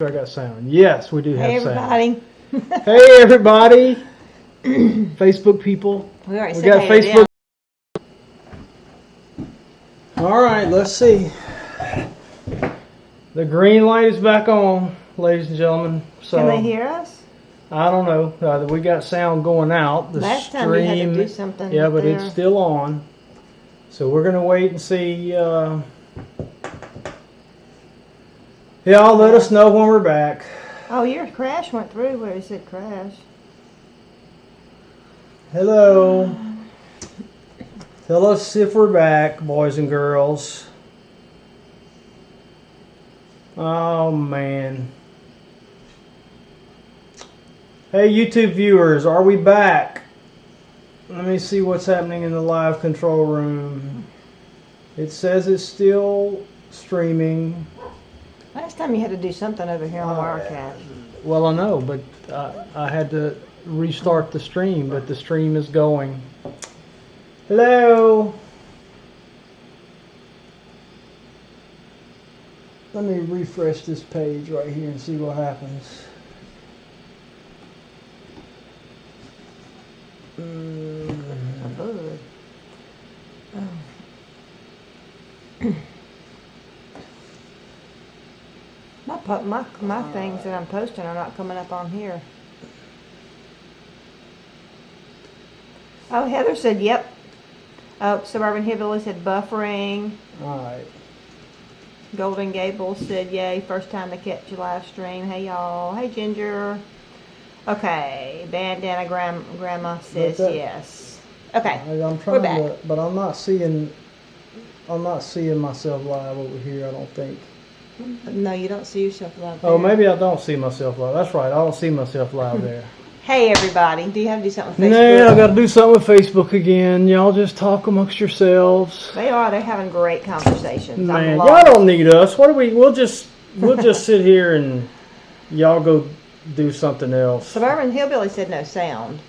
I got sound. Yes, we do have Hey, everybody. sound. Hey, everybody. Facebook people. We already got Facebook. All right, let's see. The green light is back on, ladies and gentlemen. So can they hear us? I don't know. We got sound going out. The Last stream, time you had to do something. yeah, but it's still on. So we're gonna wait and see. Y'all let us know when we're back. Oh, your crash went through where it said crash. Hello. Tell us if we're back, boys and girls. Oh, man. Hey, YouTube viewers, are we back? Let me see what's happening in the live control room. It says it's still streaming. Last time you had to do something over here on Wirecat. Well, I know, but I had to restart the stream, but the stream is going. Hello. Let me refresh this page right here and see what happens. A bug. Oh. My things that I'm posting are not coming up on here. Oh, Heather said, yep. Oh, Suburban Hillbilly said buffering. All right. Golden Gables said, yay, first time to catch your live stream. Hey, y'all. Hey, Ginger. Okay. Bandana Grandma says yes. Okay. I'm trying we're back. but I'm not seeing myself live over here, I don't think. No, you don't see yourself live there. Oh, maybe I don't see myself live. That's right. I don't see myself live there. Hey, everybody. Do you have to do something with Facebook? Nah, I got to do something with Facebook again. Y'all just talk amongst yourselves. They are. They're having great conversations. Man, y'all don't need us. What do we? We'll just sit here and y'all go do something else. Suburban Hillbilly said no sound.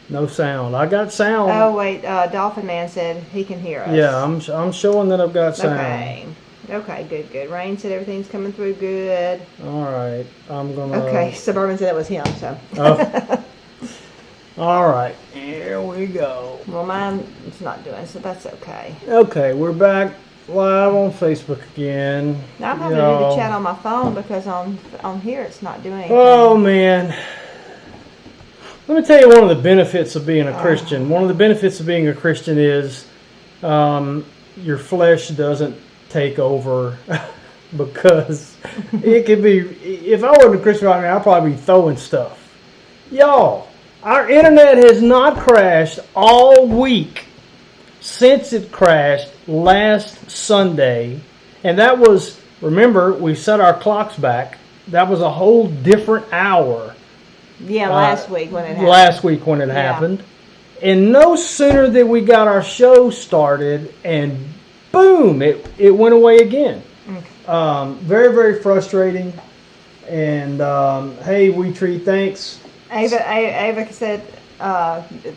No sound. I got sound. Oh wait, Dolphin Man said he can hear us. Yeah, I'm showing that I've got sound. Okay. Okay, good. Rain said everything's coming through good. All right, I'm gonna. Okay, Suburban said it was him, so. Oh. All right, here we go. Well, mine it's not doing, so that's okay. Okay, we're back live on Facebook again. Now I'm having to do the chat on my phone because on here it's not doing anything. Oh man. Let me tell you one of the benefits of being a Christian. One of the benefits of being a Christian is your flesh doesn't take over because it could be, if I wasn't a Christian right now, I'd probably be throwing stuff. Y'all, our internet has not crashed all week since it crashed last Sunday. And that was, remember, we set our clocks back. That was a whole different hour. Yeah, last week when it happened. Last week when it happened. And no sooner did we got our show started and boom, it went away again. Okay. Very, very frustrating. And hey, thanks. Ava said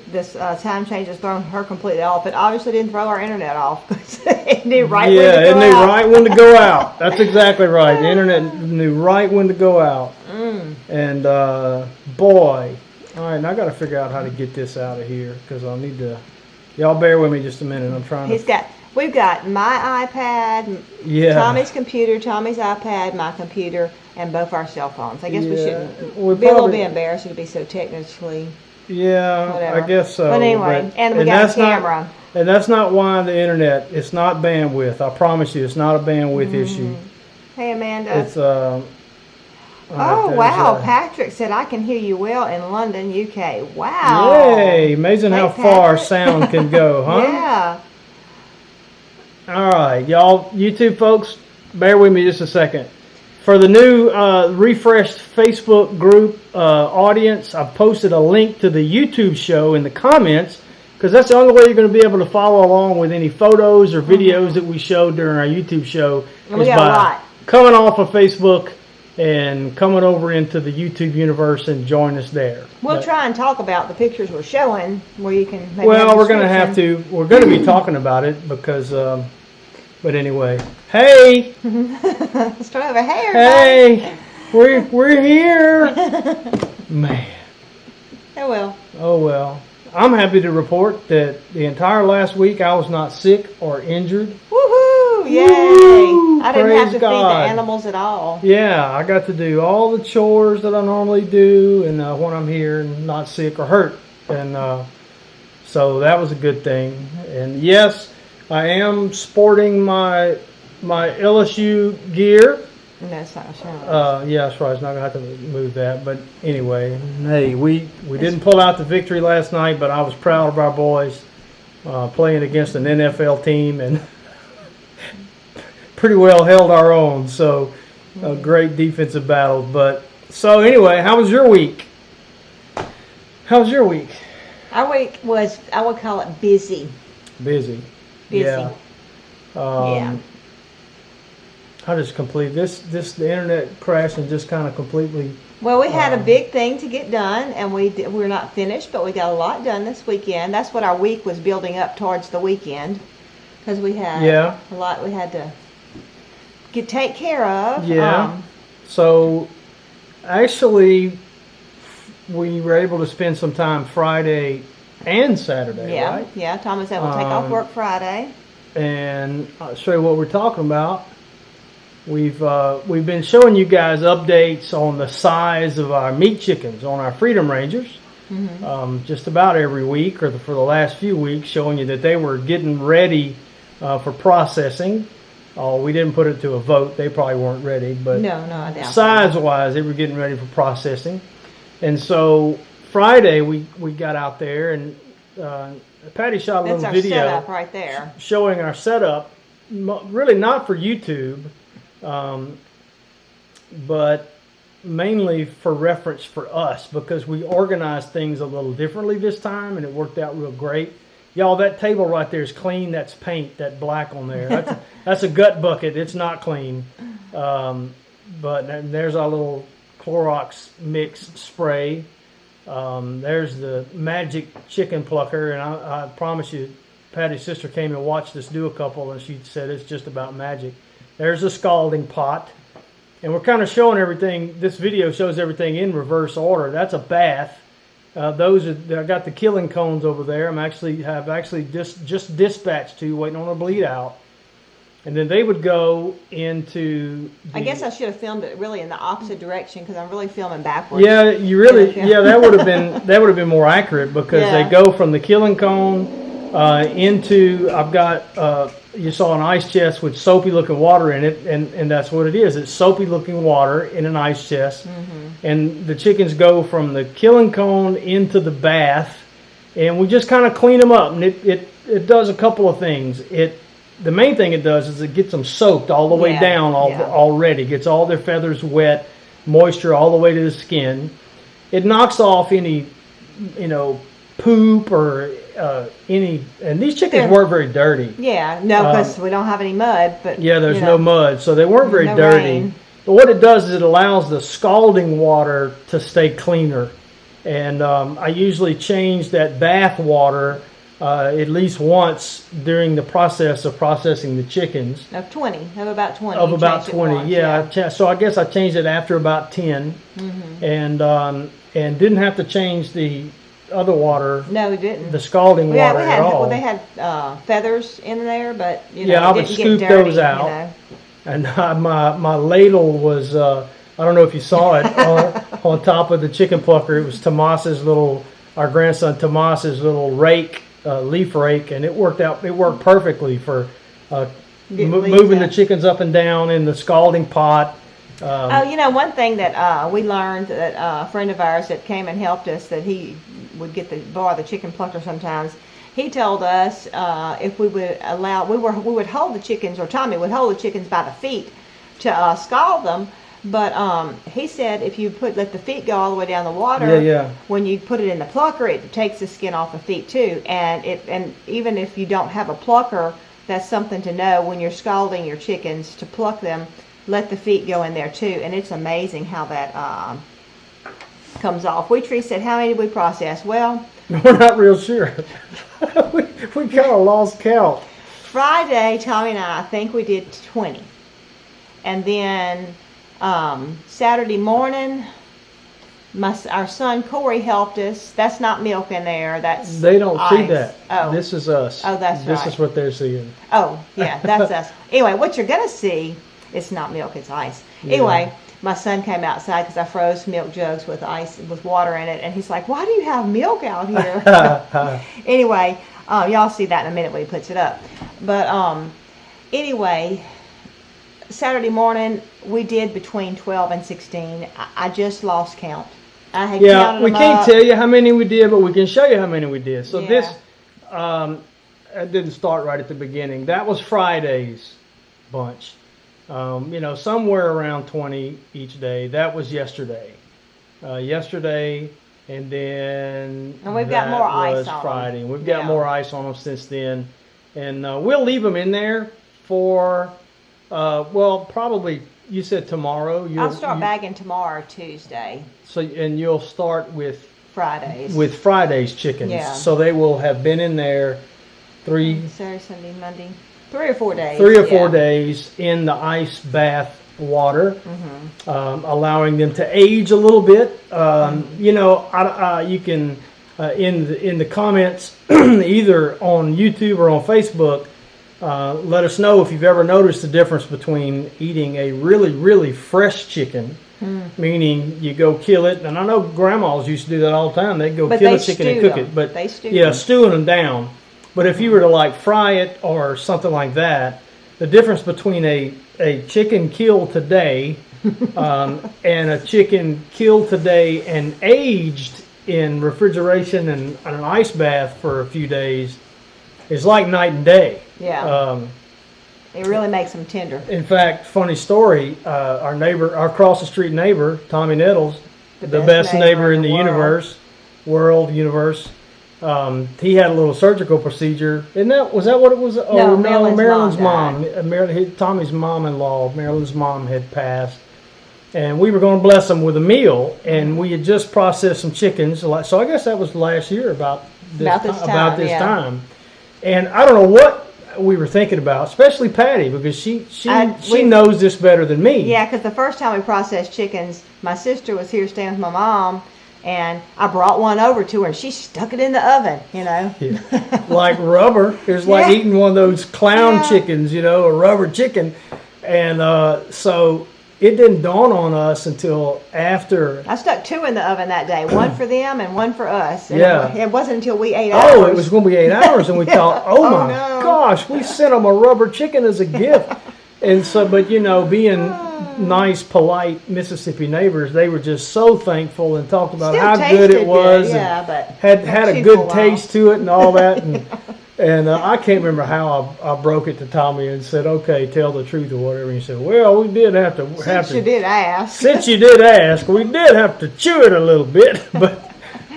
this time change has thrown her completely off. It obviously didn't throw our internet off. It knew right when to go out. Yeah, it knew right when to go out. That's exactly right. The internet knew right when to go out. And boy, all right, now I got to figure out how to get this out of here because I'll need to. Y'all bear with me just a minute. I'm trying to. We've got my iPad, Tommy's computer, Tommy's iPad, my computer, and both our cell phones. I guess we shouldn't be a little bit embarrassed to be so technically. Yeah, whatever. I guess so. But anyway, and we got a camera. And that's not why the internet. It's not bandwidth. I promise you, it's not a bandwidth issue. Hey, Amanda. It's oh wow! Patrick said I can hear you well in London, UK. Wow! Yay! Amazing how far sound can go, huh? Yeah. All right, y'all, YouTube folks, bear with me just a second. For the new refreshed Facebook group audience, I've posted a link to the YouTube show in the comments because that's the only way you're going to be able to follow along with any photos or videos that we show during our YouTube show. And we got a lot. Coming off of Facebook and coming over into the YouTube universe and join us there. We'll try and talk about the pictures we're showing where you can maybe we're going to be talking about it because but anyway, hey. Let's try over. Hey, Hey. everybody. We're here. Man. Oh well. Oh well. I'm happy to report that the entire last week I was not sick or injured. Woohoo! Yay! Woo! I didn't have to Praise feed God. the animals at all. Yeah, I got to do all the chores that I normally do, and when I'm here and not sick or hurt, and so that was a good thing. And yes, I am sporting my LSU gear. No, it's not a shower. Yeah, that's right. It's not gonna have to move that, but anyway, hey, we didn't pull out the victory last night, but I was proud of our boys playing against an NFL team and pretty well held our own. So a great defensive battle. But so anyway, how was your week? How was your week? Our week was, I would call it busy. Busy. Busy. Yeah. Yeah. I just the internet crashed and just kind of completely. Well, we had a big thing to get done, and we're not finished, but we got a lot done this weekend. That's what our week was building up towards the weekend, because we had a lot we had to take care of. Yeah. So actually, we were able to spend some time Friday and Saturday. Right? Yeah. Tom was able to take off work Friday. And I'll show you what we're talking about. We've been showing you guys updates on the size of our meat chickens on our Freedom Rangers, just about every week or for the last few weeks, showing you that they were getting ready for processing. We didn't put it to a vote; they probably weren't ready, but no, I doubt size-wise, they were getting ready for processing. And so Friday we got out there and Patty shot a little video setup right there, showing our setup. Really not for YouTube. But mainly for reference for us, because we organized things a little differently this time and it worked out real great. Y'all, that table right there is clean. That's paint, that black on there. That's a gut bucket. It's not clean. But there's our little Clorox mix spray. There's the magic chicken plucker, and I promise you, Patty's sister came and watched us do a couple, and she said it's just about magic. There's a scalding pot, and we're kind of showing everything. This video shows everything in reverse order. That's a bath. I got the killing cones over there. Have actually just dispatched to, waiting on a bleed out, and then they would go into. I guess I should have filmed it really in the opposite direction, because I'm really filming backwards. Yeah, you really. Yeah, that would have been more accurate, because they go from the killing cone into. I've got. You saw an ice chest with soapy looking water in it, and that's what it is. It's soapy looking water in an ice chest. And the chickens go from the killing cone into the bath, and we just kind of clean them up. And it does a couple of things. The main thing it does is it gets them soaked all the way down already. Gets all their feathers wet, moisture all the way to the skin. It knocks off any, poop or any, and these chickens weren't very dirty. Yeah, no, because we don't have any mud. But there's no mud, so they weren't very dirty. Rain. But what it does is it allows the scalding water to stay cleaner. And I usually change that bath water at least once during the process of processing the chickens. Of about 20. Of about 20, yeah. So I guess I changed it after about 10, and didn't have to change the other water. No, we didn't. The scalding water at all. Well, they had feathers in there, but I would scoop those out. And my ladle was I don't know if you saw it on top of the chicken plucker. It was our grandson Tomas's little rake, leaf rake, and it worked perfectly for moving the chickens up and down in the scalding pot. One thing that we learned, that a friend of ours that came and helped us, that he would borrow the chicken plucker sometimes. He told us if we would we would hold the chickens, or Tommy would hold the chickens by the feet to scald them. But he said if you let the feet go all the way down the water, when you put it in the plucker, it takes the skin off the feet too. And even if you don't have a plucker, that's something to know when you're scalding your chickens, to pluck them. Let the feet go in there too, and it's amazing how that comes off. Tree said, how many did we process? Well, we're not real sure. we kind of lost count. Friday, Tommy and I think we did 20. And then Saturday morning, our son Corey helped us. That's not milk in there. That's They don't ice. see that. Oh. This is us. Oh, that's This right. is what they're seeing. Oh, yeah, that's us. Anyway, what you're going to see, it's not milk, it's ice. Yeah. Anyway, my son came outside because I froze milk jugs with ice, with water in it, and he's like, why do you have milk out here? Anyway, y'all see that in a minute when he puts it up. But anyway, Saturday morning, we did between 12 and 16. I just lost count. I had counted we them can't up. tell you how many we did, but we can show you how many we did. So Yeah. this, it didn't start right at the beginning. That was Friday's bunch. Somewhere around 20 each day. That was yesterday. And then And we've got more ice was on Friday. them. We've got Yeah. more ice on them since then. And we'll leave them in there for, probably, you said tomorrow. I'll start bagging tomorrow, Tuesday, And you'll start with Fridays. Friday's chickens. Yeah. So they will have been in there Saturday, Sunday, Monday. 3 or 4 days. 3 or 4 days in the ice bath water, allowing them to age a little bit. You can in the comments either on YouTube or on Facebook, let us know if you've ever noticed the difference between eating a really, really fresh chicken, meaning you go kill it. And I know grandmas used to do that all the time. They'd go kill a chicken and cook it. But they stew them. stewing them down. But if you were to like fry it or something like that, the difference between a chicken killed today and a chicken killed today and aged in refrigeration and an ice bath for a few days is like night and day. Yeah. It really makes them tender. In fact, funny story, our across the street neighbor, Tommy Nettles, the best neighbor in the universe. He had a little surgical procedure. Was that what it was? No, Marilyn's mom. Tommy's mom-in-law, Marilyn's mom had passed. And we were going to bless them with a meal. And we had just processed some chickens. So I guess that was last year about this time. And I don't know what we were thinking about, especially Patty, because she knows this better than me. Yeah, because the first time we processed chickens, my sister was here staying with my mom. And I brought one over to her, and she stuck it in the oven, Yeah. Like rubber. It was like eating one of those clown chickens, a rubber chicken. And so it didn't dawn on us until after. I stuck 2 in the oven that day, one for them and one for us. And it wasn't until we 8 Oh, hours. it was going to be 8 hours, and we thought, my gosh, we sent them a rubber chicken as a gift. And so, but being nice, polite Mississippi neighbors, they were just so thankful and talked about how good it was, but had a good taste to it and all that. And I can't remember how I broke it to Tommy and said, "Okay, tell the truth or whatever." And he said, "Well, we did have to. Since you did ask, we did have to chew it a little bit." But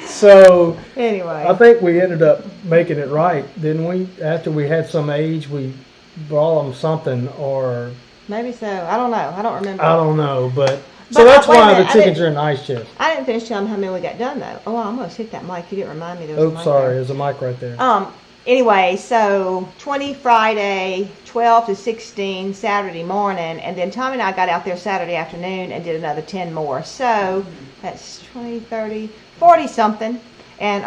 so anyway, I think we ended up making it right, didn't we? After we had some age, we brought them something, or maybe so. I don't know. I don't remember. I don't know, but so that's why the chickens are in the ice chest. I didn't finish telling them how many we got done though. Oh, I almost hit that mic. You didn't remind me there was a mic sorry, there. there's a mic right there. Anyway, so 20 Friday, 12 to 16 Saturday morning, and then Tommy and I got out there Saturday afternoon and did another 10 more. So that's 20, 30, 40 something. And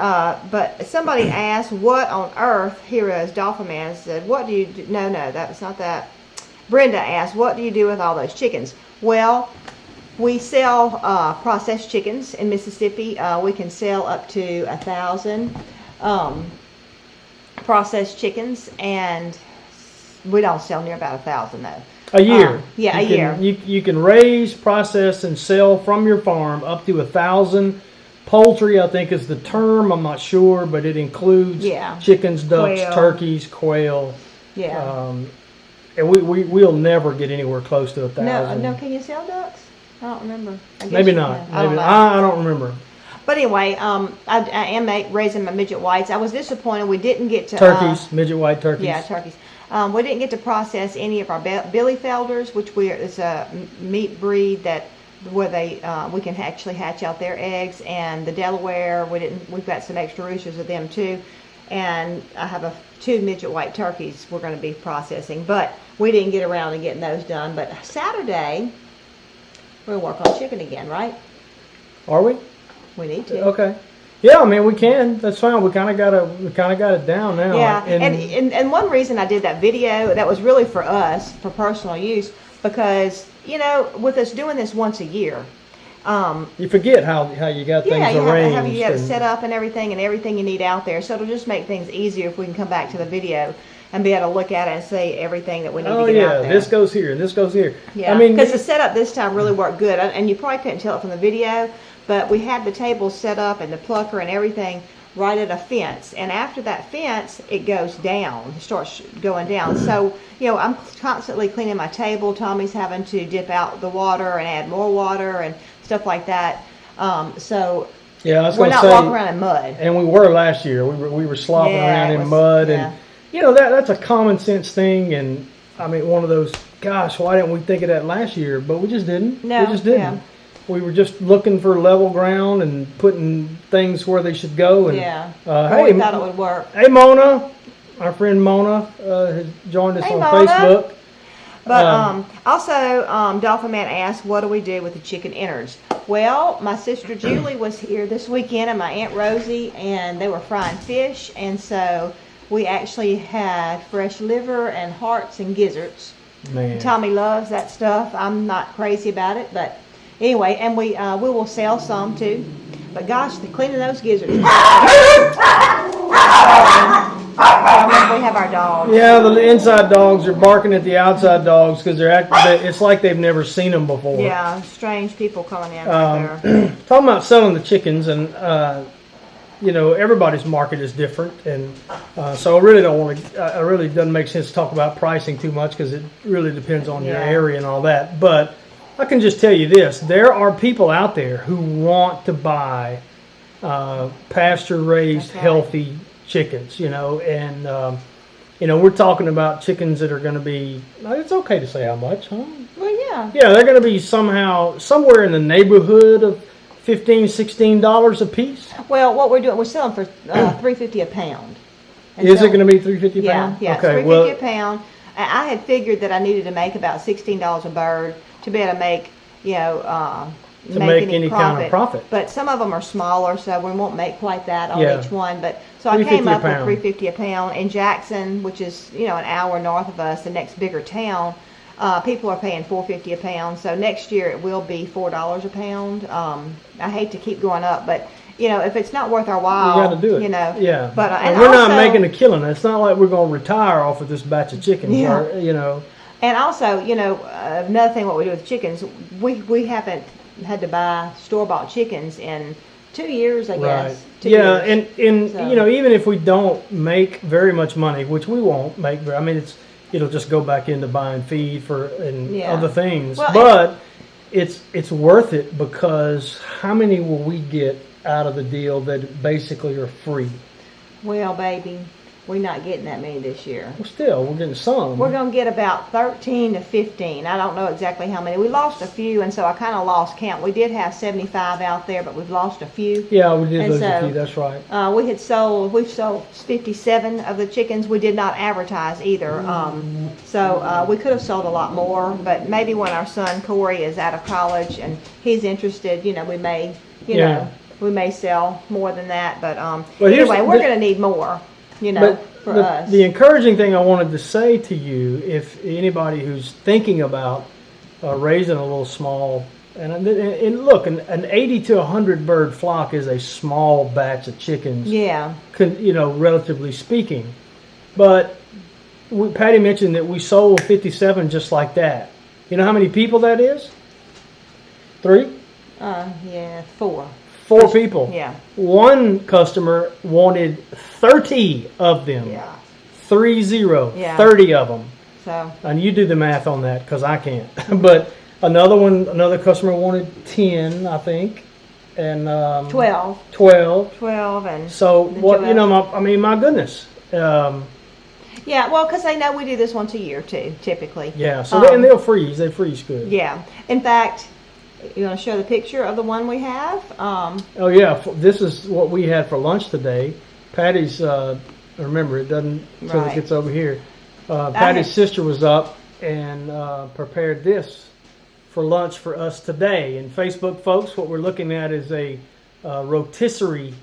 but somebody asked, what on earth, here is Dolphin Man said, what do you do? No, that was not that. Brenda asked, what do you do with all those chickens? Well, we sell processed chickens in Mississippi. We can sell up to 1,000 processed chickens, and we don't sell near about 1,000 though. A year. A year. You can raise, process, and sell from your farm up to 1,000. Poultry, I think, is the term. I'm not sure, but it includes chickens, ducks, turkeys, quail. Yeah. And we'll never get anywhere close to 1,000. No. Can you sell ducks? I don't remember. Maybe not. Maybe I don't remember. But anyway, I am raising my midget whites. I was disappointed we didn't get to turkeys, midget white turkeys. Yeah, turkeys. We didn't get to process any of our Billyfelders, which is a meat breed where we can actually hatch out their eggs, and the Delaware we've got some extra roosters of them too, and I have 2 midget white turkeys we're going to be processing, but we didn't get around to getting those done. But Saturday We'll work on chicken again, right? Are we? We need to. Okay. Yeah, I mean we can. That's fine. We kind of got it down now. Yeah, and one reason I did that video, that was really for us, for personal use, because with us doing this once a year, you forget how you got things arranged. How you got it set up and everything you need out there. So it'll just make things easier if we can come back to the video and be able to look at it and see everything that we need to get out there. This goes here and this goes here. Yeah, I mean, because the setup this time really worked good, and you probably couldn't tell it from the video, but we had the table set up and the plucker and everything right at a fence, and after that fence it goes down, it starts going down. So I'm constantly cleaning my table. Tommy's having to dip out the water and add more water and stuff like that. So yeah, we're not walking around in mud. And we were last year. We were slopping around in mud, and that's a common sense thing. And I mean, one of those, gosh, why didn't we think of that last year? But we just didn't. No, we just didn't. Yeah. We were just looking for level ground and putting things where they should go. And, we thought it would work. Hey, Mona, our friend Mona has joined us on Mona. Facebook. But also, Dolphin Man asked, what do we do with the chicken innards? Well, my sister Julie was here this weekend, and my Aunt Rosie, and they were frying fish, and so we actually had fresh liver and hearts and gizzards. Man. Tommy loves that stuff. I'm not crazy about it, but anyway, and we will sell some too. But gosh, cleaning those gizzards. We have our dogs. Yeah, the inside dogs are barking at the outside dogs because it's like they've never seen them before. Yeah, strange people coming in right there. Talking about selling the chickens, and everybody's market is different, and so I really don't want to. It really doesn't make sense to talk about pricing too much because it really depends on your area and all that. But I can just tell you this: there are people out there who want to buy pasture-raised, healthy chickens, and we're talking about chickens that are going to be, it's okay to say how much, huh? Well, yeah, they're going to be somewhere in the neighborhood of $15-16 a piece. Well, what we're doing, we're selling for $3.50 a pound. Is it going to be $3.50 a pound? Yeah, okay, $3.50 a pound. I had figured that I needed to make about $16 a bird to be able to make make any kind of profit. But some of them are smaller, so we won't make quite that on each one. But so I came up with $3.50 a pound. In Jackson, which is an hour north of us, the next bigger town, people are paying $4.50 a pound. So next year it will be $4 a pound. I hate to keep going up, but if it's not worth our while, you got to do it. Yeah. But and we're not making a killing. It's not like we're going to retire off of this batch of chickens. Yeah. And also, another thing, what we do with chickens, we haven't had to buy store-bought chickens in 2 years, I guess. Right. 2 years. And So. Even if we don't make very much money, which we won't make, I mean, it'll just go back into buying feed and other things. Well, but it's worth it because how many will we get out of the deal that basically are free? Well, baby, we're not getting that many this year. Well, still, we're getting some. We're going to get about 13 to 15. I don't know exactly how many. We lost a few, and so I kind of lost count. We did have 75 out there, but we've lost a few. Yeah, we did lose a few. That's right. We've sold 57 of the chickens. We did not advertise either. So we could have sold a lot more, but maybe when our son Corey is out of college and he's interested, we may, we may sell more than that. But anyway, we're going to need more. For us. The encouraging thing I wanted to say to you, if anybody who's thinking about raising a little small, and look, an 80 to 100 bird flock is a small batch of chickens. Yeah. Relatively speaking. But Patty mentioned that we sold 57 just like that. You know how many people that is? 3? 4. 4 people. Yeah. One customer wanted 30 of them. Yeah. 30. Yeah. 30 of them. So. And you do the math on that because I can't. But another customer wanted 10, I think, and 12. 12. And so what? My goodness. Yeah, well, because they know we do this once a year too, typically. Yeah. So they'll freeze. They freeze good. Yeah. In fact. You want to show the picture of the one we have? Oh, yeah. This is what we had for lunch today. Patty's, remember, it doesn't until it gets over here. Patty's sister was up and prepared this for lunch for us today. And Facebook folks, what we're looking at is a rotisserie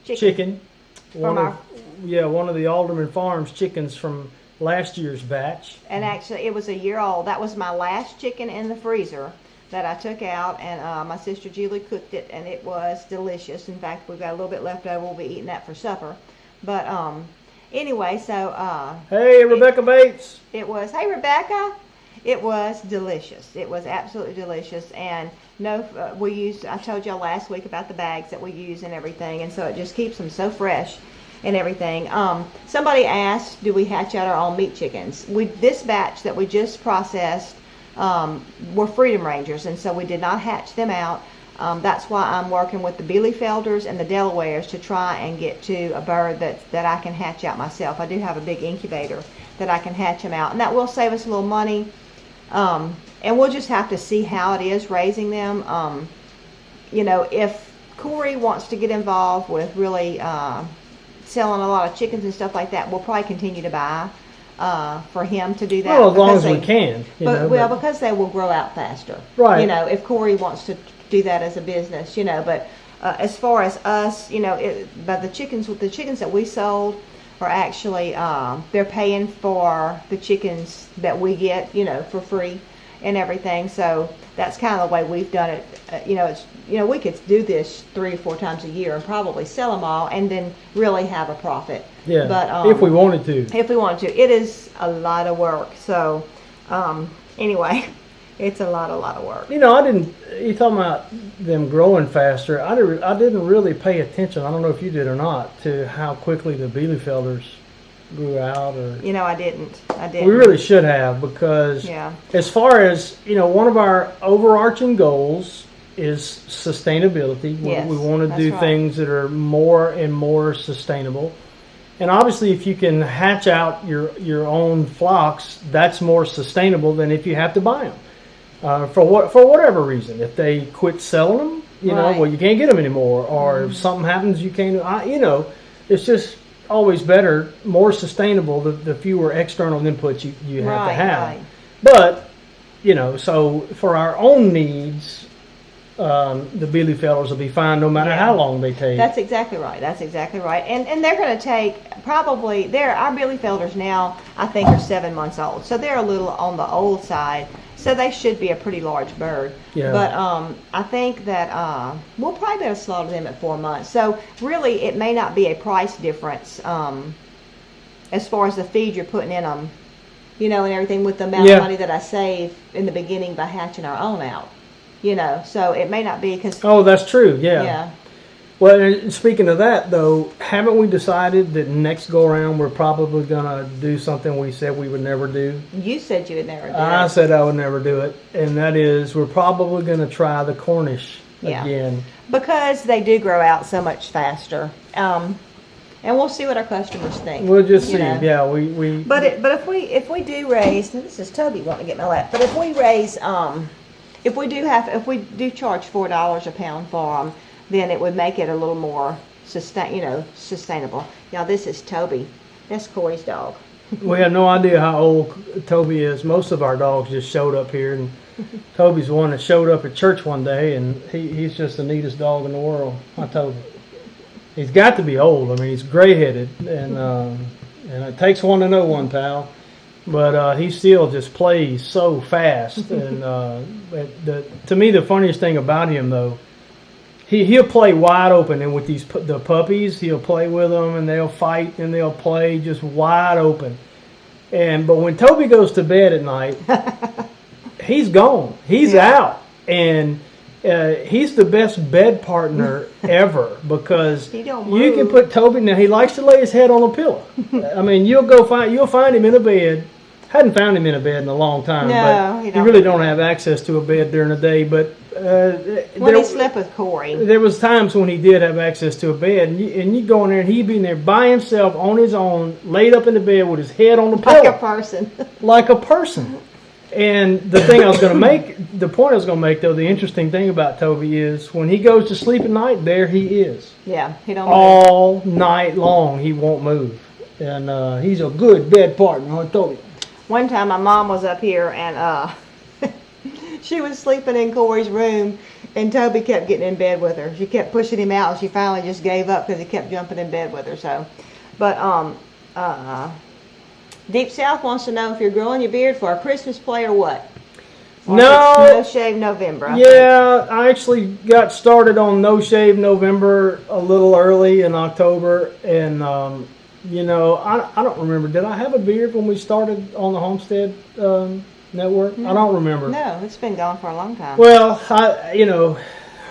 chicken. One of the AldermanFarms chickens from last year's batch. And actually, it was a year old. That was my last chicken in the freezer that I took out, and my sister Julie cooked it, and it was delicious. In fact, we've got a little bit left over. We'll be eating that for supper. But anyway, so hey, Rebecca Bates. It was, hey Rebecca. It was delicious. It was absolutely delicious, and we used. I told y'all last week about the bags that we use and everything, and so it just keeps them so fresh and everything. Somebody asked, do we hatch out our own meat chickens? This batch that we just processed were Freedom Rangers, and so we did not hatch them out. That's why I'm working with the Bielefelders and the Delawares to try and get to a bird that I can hatch out myself. I do have a big incubator that I can hatch them out, and that will save us a little money. And we'll just have to see how it is raising them. If Corey wants to get involved with really selling a lot of chickens and stuff like that, we'll probably continue to buy for him to do that. Well, as long as we can. Because they will grow out faster. Right. If Corey wants to do that as a business, but as far as us, but the chickens that we sold are actually, they're paying for the chickens that we get, for free and everything. So that's kind of the way we've done it. We could do this 3 or 4 times a year and probably sell them all and then really have a profit. Yeah, but if we wanted to. If we wanted to. It is a lot of work. So, anyway, it's a lot of work. You talking about them growing faster. I didn't really pay attention. I don't know if you did or not, to how quickly the Bielefelders grew out. Or I didn't. We really should have, because as far as, one of our overarching goals is sustainability. Yes, we want to do things that are more and more sustainable. And obviously, if you can hatch out your own flocks, that's more sustainable than if you have to buy them. For whatever reason. If they quit selling them, you can't get them anymore. Or if something happens, you can't, it's just always better, more sustainable, the fewer external inputs you have to have. Right. But, so for our own needs, the Bielefelders will be fine no matter how long they take. That's exactly right. And they're going to take probably, our Bielefelders now, I think, are 7 months old. So they're a little on the old side. So they should be a pretty large bird. Yeah. But I think that we'll probably be able to slaughter them at 4 months. So really, it may not be a price difference as far as the feed you're putting in them, and everything, with the amount of money that I save in the beginning by hatching our own out. So it may not be because... Oh, that's true, yeah. Well, speaking of that, though, haven't we decided that next go-around we're probably going to do something we said we would never do? You said you would never do it. I said I would never do it, and that is we're probably going to try the Cornish again. Because they do grow out so much faster. And we'll see what our customers think. We'll just see. Yeah, we. But if we do raise, this is Toby wanting to get my lap. But if we raise, if we do charge $4 a pound for them, then it would make it a little more sustainable. Now this is Toby. That's Corey's dog. We have no idea how old Toby is. Most of our dogs just showed up here, and Toby's the one that showed up at church one day, and he's just the neatest dog in the world. I told him. He's got to be old. I mean, he's gray-headed, and it takes one to know one, pal. But he still just plays so fast. And to me, the funniest thing about him, though, he'll play wide open, and with the puppies, he'll play with them, and they'll fight, and they'll play just wide open. But when Toby goes to bed at night, he's gone. He's out, and he's the best bed partner ever, because you can put Toby. Now he likes to lay his head on a pillow. I mean, you'll find him in a bed. Hadn't found him in a bed in a long time, but you really don't have access to a bed during the day. But when he slept with Corey, there was times when he did have access to a bed, and you go in there and he'd be in there by himself on his own, laid up in the bed with his head on the pillow, like a person, like a person. And the point I was going to make, though, the interesting thing about Toby is when he goes to sleep at night, there he is. Yeah, he don't all night long. He won't move, and he's a good bed partner, huh, Toby? One time, my mom was up here, and She was sleeping in Corey's room, and Toby kept getting in bed with her. She kept pushing him out, and she finally just gave up because he kept jumping in bed with her. So, but Deep South wants to know if you're growing your beard for a Christmas play or what. Or No Shave November. I actually got started on No Shave November a little early in October, and I don't remember. Did I have a beard when we started on the Homestead Network? I don't remember. No, it's been gone for a long time. Well,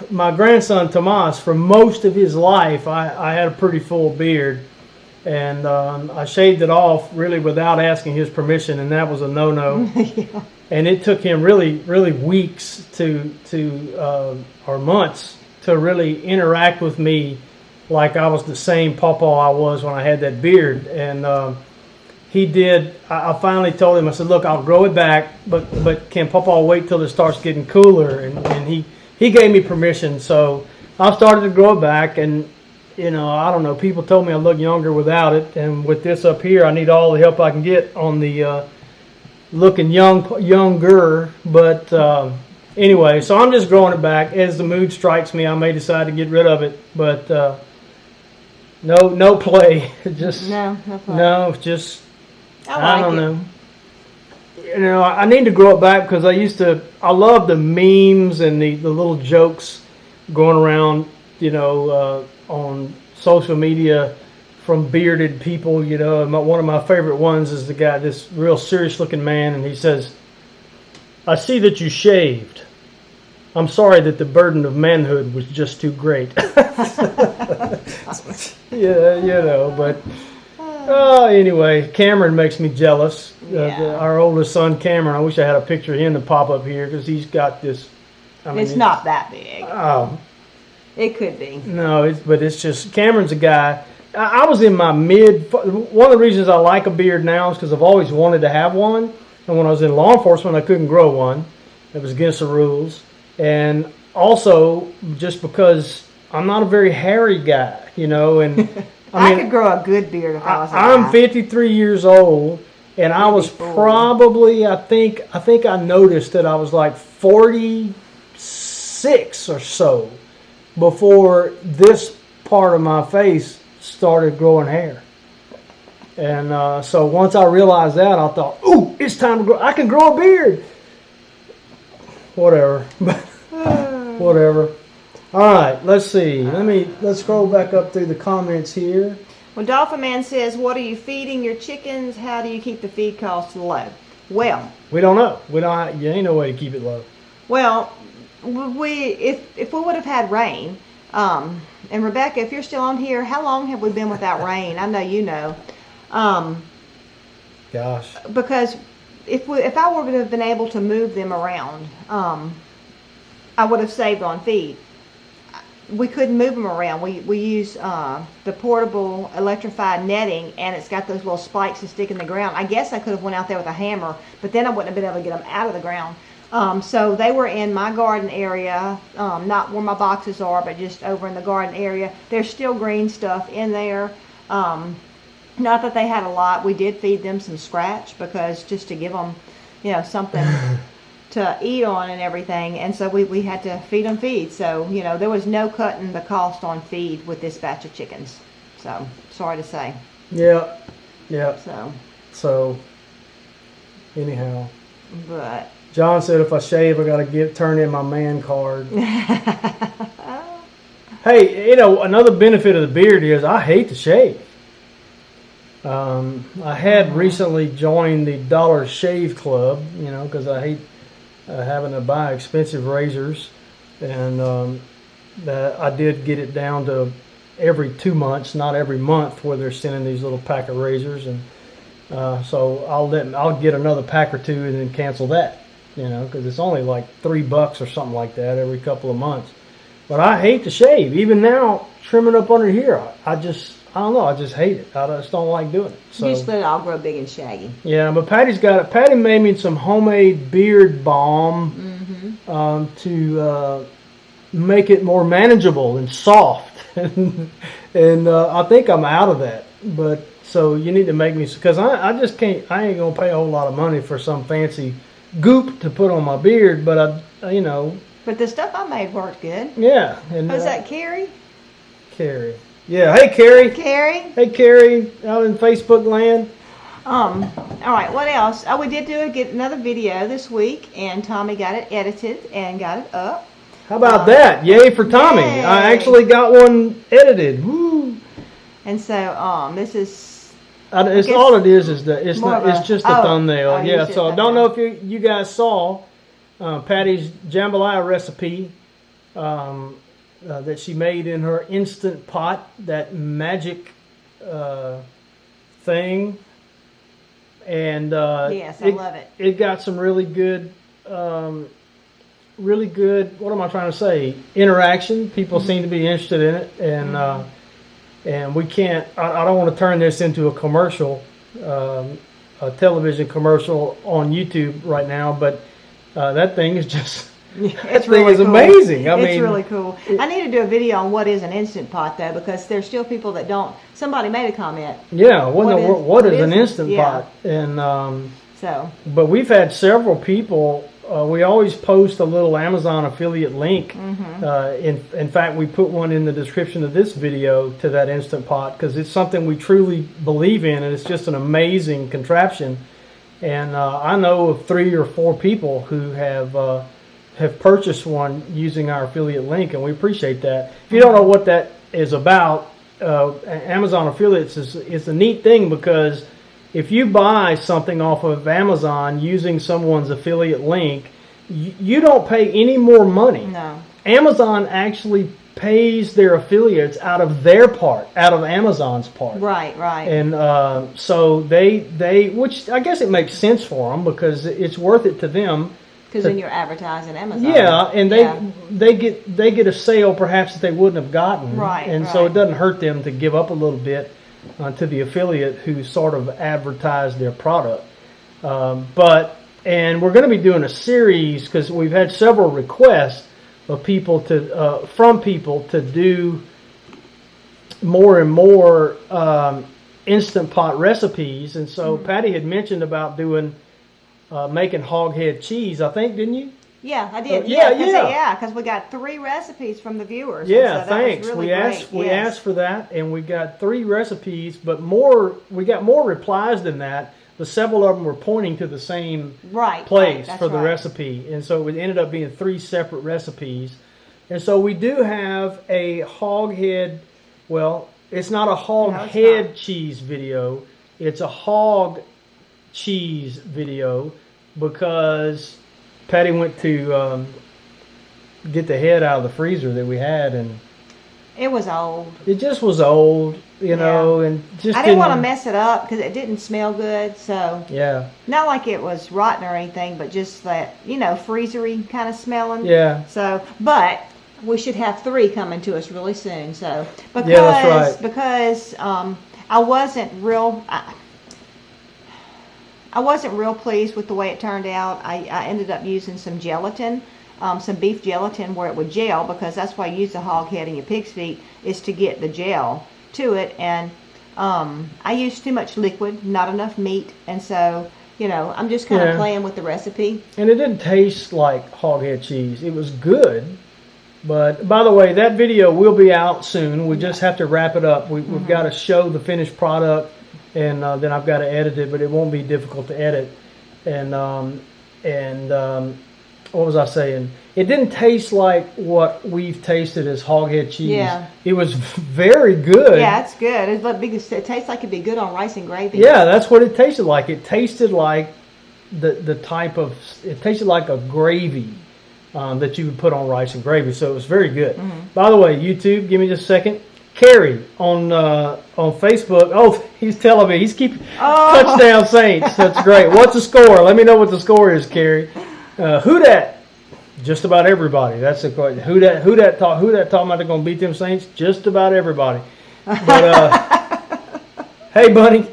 my grandson Tomas, for most of his life, I had a pretty full beard, and I shaved it off really without asking his permission, and that was a no-no. Yeah. And it took him really, really weeks or months to really interact with me like I was the same pawpaw I was when I had that beard. And he did. I finally told him, I said, look, I'll grow it back, but can pawpaw wait till it starts getting cooler? And he gave me permission. So I started to grow it back, and I don't know, people told me I look younger without it, and with this up here, I need all the help I can get on the looking younger. But anyway, so I'm just growing it back. As the mood strikes me, I may decide to get rid of it, but no play. Just no play. No, just I don't know. I need to grow it back because I love the memes and the little jokes going around, on social media from bearded people. One of my favorite ones is the guy, this real serious looking man, and he says, I see that you shaved. I'm sorry that the burden of manhood was just too great. Yeah, but anyway, Cameron makes me jealous. Yeah. Our oldest son, Cameron, I wish I had a picture of him to pop up here because he's got this. It's not that big. Oh. It could be. No, but it's just, Cameron's a guy. I was in my one of the reasons I like a beard now is because I've always wanted to have one. And when I was in law enforcement, I couldn't grow one. It was against the rules. And also, just because I'm not a very hairy guy, and I could grow a good beard if I was a guy. I'm 53 years old, and I was probably, I think I noticed that I was like 46 or so before this part of my face started growing hair. And so once I realized that, I thought, ooh, it's time to grow. I can grow a beard. Whatever. Whatever. All right, let's see. Let's scroll back up through the comments here. Well, Dolphin Man says, what are you feeding your chickens? How do you keep the feed costs low? Well, we don't know. You ain't no way to keep it low. Well, if we would have had rain, and Rebecca, if you're still on here, how long have we been without rain? I know you know. Gosh. Because if I would have been able to move them around, I would have saved on feed. We couldn't move them around. We use the portable electrified netting, and it's got those little spikes that stick in the ground. I guess I could have went out there with a hammer, but then I wouldn't have been able to get them out of the ground. So they were in my garden area, not where my boxes are, but just over in the garden area. There's still green stuff in there. Not that they had a lot. We did feed them some scratch because just to give them, something to eat on and everything. And so we had to feed them feed. So, there was no cutting the cost on feed with this batch of chickens. So, sorry to say. Yeah. So, anyhow. But John said if I shave, I got to turn in my man card. Hey, another benefit of the beard is I hate to shave. I had recently joined the Dollar Shave Club, because I hate having to buy expensive razors. And that I did get it down to every 2 months, not every month, where they're sending these little pack of razors. And so I'll get another pack or two and then cancel that. Because it's only like $3 or something like that every couple of months. But I hate to shave. Even now, trimming up under here, I don't know. I just hate it. I just don't like doing it. So, just let it all grow big and shaggy. Yeah, but Patty's got it. Patty made me some homemade beard balm to make it more manageable and soft. and I think I'm out of that. But so you need to make me, because I just can't. I ain't gonna pay a whole lot of money for some fancy goop to put on my beard, but you know. But the stuff I made worked good. Yeah. And, was that Carrie? Carrie. Yeah. Hey, Carrie. Carrie. Hey, Carrie, out in Facebook land. All right. What else? Oh, we did get another video this week, and Tommy got it edited and got it up. How about that? Yay for Tommy! Yay. I actually got one edited. Woo! And so, this is. It's all it is it's just a thumbnail. Oh, Yeah. So I don't know if you guys saw Patty's jambalaya recipe that she made in her Instant Pot, that magic thing. And yes, I love it. It got some really good, what am I trying to say? Interaction. People seem to be interested in it, and we can't. I don't want to turn this into a commercial, a television commercial on YouTube right now. But that thing is just. That thing is amazing. I mean, it's really cool. I need to do a video on what is an Instant Pot, though, because there's still people that don't. Somebody made a comment. Yeah, what is an Instant Pot? And but we've had several people. We always post a little Amazon affiliate link. In fact, we put one in the description of this video to that Instant Pot because it's something we truly believe in, and it's just an amazing contraption. And I know of 3 or 4 people who have purchased one using our affiliate link, and we appreciate that. If you don't know what that is about, Amazon affiliates is a neat thing, because if you buy something off of Amazon using someone's affiliate link, you don't pay any more money. No. Amazon actually pays their affiliates out of their part, out of Amazon's part. Right. And so they, which I guess it makes sense for them, because it's worth it to them. Because then you're advertising Amazon. Yeah, and they get a sale perhaps that they wouldn't have gotten. Right. And so it doesn't hurt them to give up a little bit to the affiliate who sort of advertised their product. And we're going to be doing a series, because we've had several requests of people from people to do more and more Instant Pot recipes. And so Patty had mentioned about doing. Making hog head cheese, I think, didn't you? Yeah, I did. Because we got 3 recipes from the viewers. Yeah, so thanks. Really we asked for that, and we got 3 recipes, but we got more replies than that. But several of them were pointing to the same place for the recipe, and so it ended up being 3 separate recipes. And so we do have a hog head. Well, it's not a hog head cheese video. It's a hog cheese video, because Patty went to get the head out of the freezer that we had, and it was old. It just was old, you know, and just I didn't want to mess it up because it didn't smell good. So not like it was rotten or anything, but just that, freezery kind of smelling. Yeah. So, but we should have 3 coming to us really soon. So because that's right. Because I wasn't real. I wasn't real pleased with the way it turned out. I ended up using some gelatin, some beef gelatin where it would gel, because that's why you use the hog head and your pig's feet, is to get the gel to it. And I used too much liquid, not enough meat. And so, I'm just kind of playing with the recipe. And it didn't taste like hog head cheese. It was good. But, by the way, that video will be out soon. We just have to wrap it up. We've got to show the finished product. And then I've got to edit it, but it won't be difficult to edit. And what was I saying? It didn't taste like what we've tasted as hog head cheese. Yeah. It was very good. Yeah, it's good. It tastes like it'd be good on rice and gravy. Yeah, that's what it tasted like. It tasted like it tasted like a gravy that you would put on rice and gravy. So it was very good. By the way, YouTube, give me just a second. Carrie on Facebook. Oh, he's telling me touchdown Saints. That's great. What's the score? Let me know what the score is, Carrie. Who dat? Just about everybody. That's the question. Who dat talking about they're gonna beat them Saints? Just about everybody. But hey, Bunny.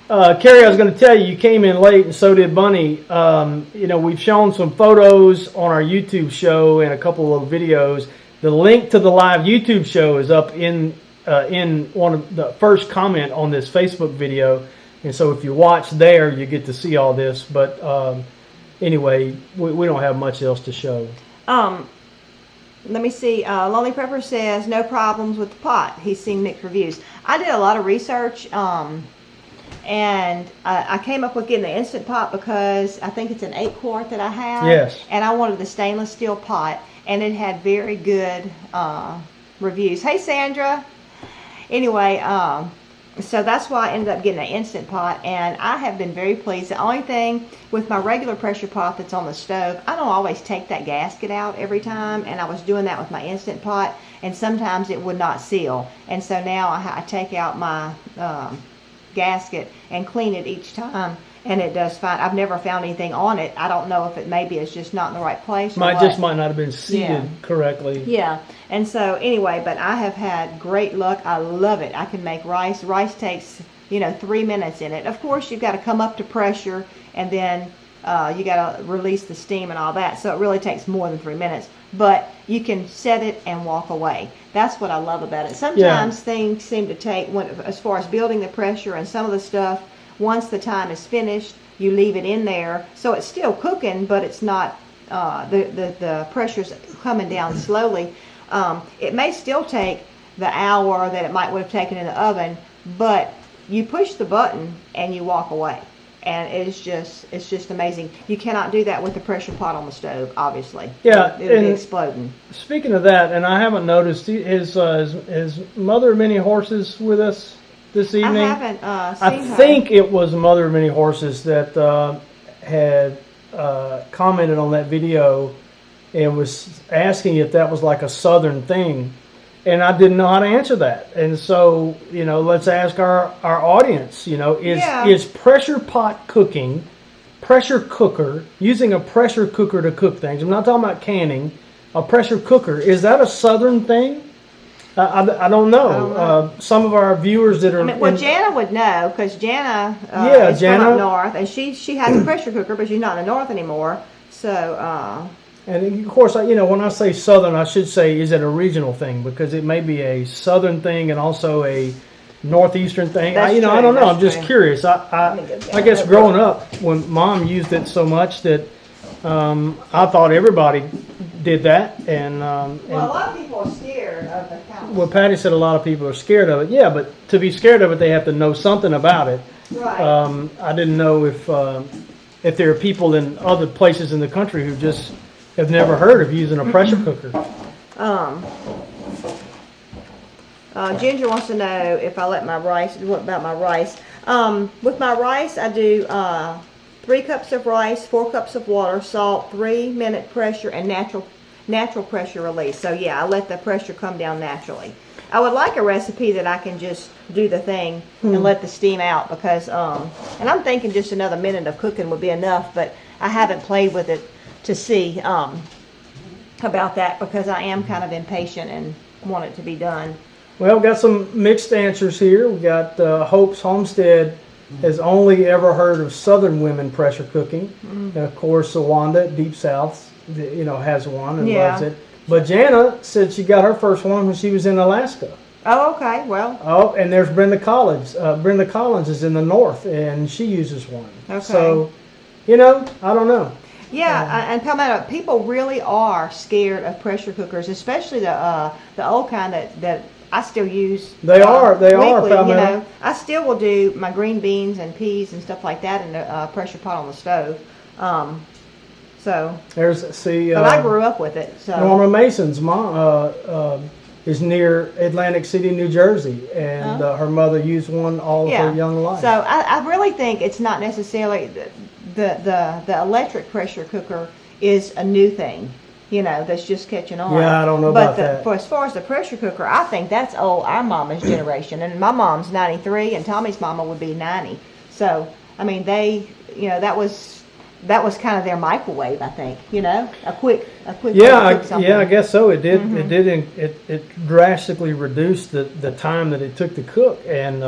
Carrie, I was going to tell you came in late, and so did Bunny. We've shown some photos on our YouTube show and a couple of videos. The link to the live YouTube show is up in one of the first comment on this Facebook video, and so if you watch there, you get to see all this. But anyway, we don't have much else to show. Let me see. Lonely Prepper says no problems with the pot. He's seen mixed reviews. I did a lot of research, and I came up with getting the Instant Pot because I think it's an 8-quart that I have. Yes. And I wanted the stainless steel pot, and it had very good reviews. Hey, Sandra. Anyway, so that's why I ended up getting an Instant Pot, and I have been very pleased. The only thing with my regular pressure pot that's on the stove, I don't always take that gasket out every time, and I was doing that with my Instant Pot, and sometimes it would not seal. And so now I take out my gasket and clean it each time, and it does fine. I've never found anything on it. I don't know if it maybe is just not in the right place. Just might not have been seated correctly. Yeah. And so anyway, but I have had great luck. I love it. I can make rice. Rice takes 3 minutes in it. Of course, you've got to come up to pressure, and then you got to release the steam and all that. So it really takes more than 3 minutes. But you can set it and walk away. That's what I love about it. Sometimes things seem to take, as far as building the pressure and some of the stuff, once the time is finished, you leave it in there. So it's still cooking, but it's not, the pressure's coming down slowly. It may still take the hour that it would have taken in the oven, but you push the button and you walk away. And it's just amazing. You cannot do that with the pressure pot on the stove, obviously. Yeah, it'll be exploding. Speaking of that, and I haven't noticed, is Mother of Many Horses with us this evening? I haven't seen her. I think it was Mother of Many Horses that had commented on that video and was asking if that was like a Southern thing. And I didn't know how to answer that. And so, let's ask our audience, is pressure pot cooking, pressure cooker, using a pressure cooker to cook things, I'm not talking about canning, a pressure cooker, is that a Southern thing? I don't know. Some of our viewers that are... Jana would know, because Jana is Jana, from up north, and she has a pressure cooker, but she's not in the north anymore. So... And of course, when I say Southern, I should say, is it a regional thing? Because it may be a Southern thing and also a Northeastern thing. I don't know. I'm just curious. I guess growing up, when Mom used it so much that I thought everybody did that. And a lot of people are scared of the house. Well, Patty said a lot of people are scared of it. Yeah, but to be scared of it, they have to know something about it. Right. I didn't know if there are people in other places in the country who just have never heard of using a pressure cooker. Ginger wants to know if I let my rice, what about my rice? With my rice, I do 3 cups of rice, 4 cups of water, salt, 3-minute pressure, and natural pressure release. So yeah, I let the pressure come down naturally. I would like a recipe that I can just do the thing and let the steam out, because, and I'm thinking just another minute of cooking would be enough, but I haven't played with it to see about that, because I am kind of impatient and want it to be done. Well, we got some mixed answers here. We got Hope's Homestead has only ever heard of Southern women pressure cooking. And of course, Wanda at Deep South, has one and loves it. But Jana said she got her first one when she was in Alaska. Oh, okay. Well. Oh, and there's Brenda Collins. Brenda Collins is in the north, and she uses one. Okay. So, I don't know. Yeah, and Palmetto, people really are scared of pressure cookers, especially the old kind that I still use. They are Palmetto. I still will do my green beans and peas and stuff like that in the pressure pot on the stove. But I grew up with it. So Norma Mason's mom is near Atlantic City, New Jersey, and her mother used one all of her young life. So I really think it's not necessarily the electric pressure cooker is a new thing, that's just catching on. Yeah, I don't know about that. But as far as the pressure cooker, I think that's old, our mama's generation. And my mom's 93, and Tommy's mama would be 90. So, I mean, they, that was kind of their microwave, I think, a quick way to cook something. Yeah, I guess so. It did. It drastically reduced the time that it took to cook. And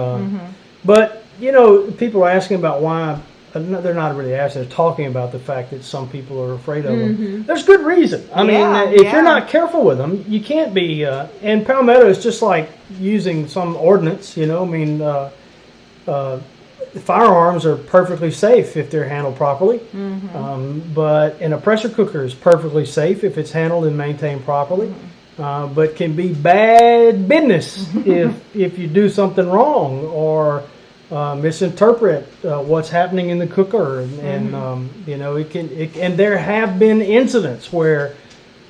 but people are asking about why. They're not really asking. They're talking about the fact that some people are afraid of them. There's good reason. I mean, if you're not careful with them, you can't be. And Palmetto is just like using some ordnance. I mean, firearms are perfectly safe if they're handled properly. But and a pressure cooker is perfectly safe if it's handled and maintained properly. But can be bad business if you do something wrong or misinterpret what's happening in the cooker, and you know, and there have been incidents where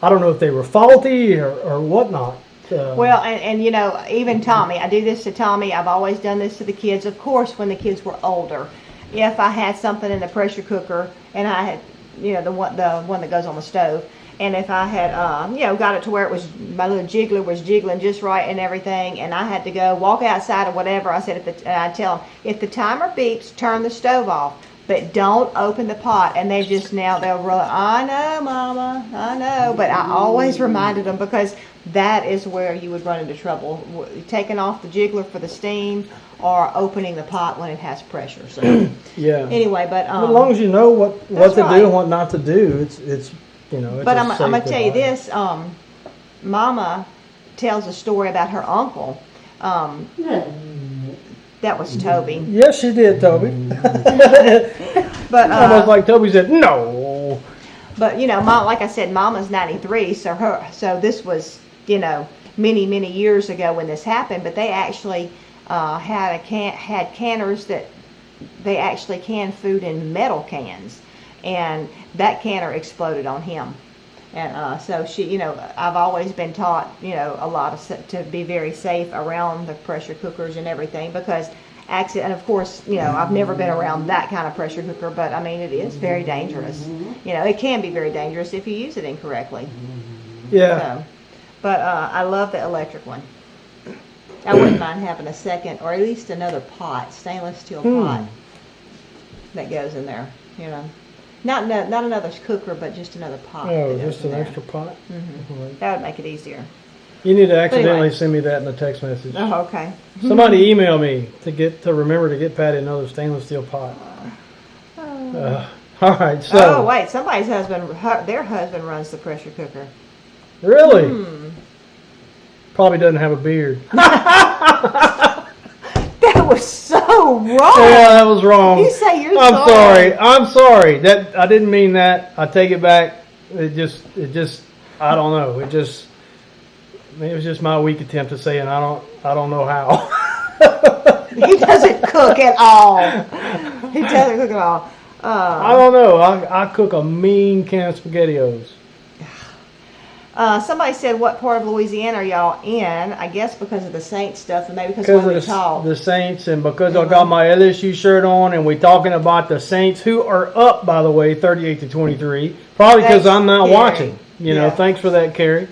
I don't know if they were faulty or whatnot. Well, and you know, even Tommy, I do this to Tommy. I've always done this to the kids. Of course, when the kids were older, if I had something in the pressure cooker and I had, you know, the one that goes on the stove, and if I had, you know, got it to where it was, my little jiggler was jiggling just right and everything, and I had to go walk outside or whatever, I said, I tell them, if the timer beeps, turn the stove off, but don't open the pot. And they just now, they'll run, I know, Mama, I know. But I always reminded them, because that is where you would run into trouble, taking off the jiggler for the steam or opening the pot when it has pressure. So yeah. Anyway, but as long as you know what to do and what not to do, it's you know. It's but I'm gonna tell you this. Mama tells a story about her uncle. That was Toby. Yes, she did, Toby. But almost like Toby said, no. But you know, like I said, Mama's 93, so this was, you know, many years ago when this happened. But they actually had canners that they actually canned food in metal cans, and that canner exploded on him. And so she, you know, I've always been taught, you know, a lot to be very safe around the pressure cookers and everything, because accident. And of course, you know, I've never been around that kind of pressure cooker, but I mean, it is very dangerous. You know, it can be very dangerous if you use it incorrectly. Yeah. So, but I love the electric one. I wouldn't mind having a second, or at least another pot, stainless steel pot that goes in there. You know. Not another cooker, but just another pot. Oh, just an extra pot? Right. That would make it easier. You need to accidentally send me that in a text message. Oh, okay. Somebody email me to remember to get Patty another stainless steel pot. All right, so. Oh, wait. Somebody's husband, their husband runs the pressure cooker. Really? Probably doesn't have a beard. That was so wrong. Yeah, that was wrong. You say you're I'm sorry. I'm sorry. That I didn't mean that. I take it back. It just. I don't know. It was just my weak attempt to say, and I don't know how. He doesn't cook at all. He doesn't cook at all. I don't know. I cook a mean can of SpaghettiOs. Somebody said, what part of Louisiana are y'all in? I guess because of the Saints stuff, and maybe because of when we talk. The Saints, and because I got my LSU shirt on, and we're talking about the Saints, who are up, by the way, 38-23. Probably because I'm not watching. You know, thanks for that, Carrie.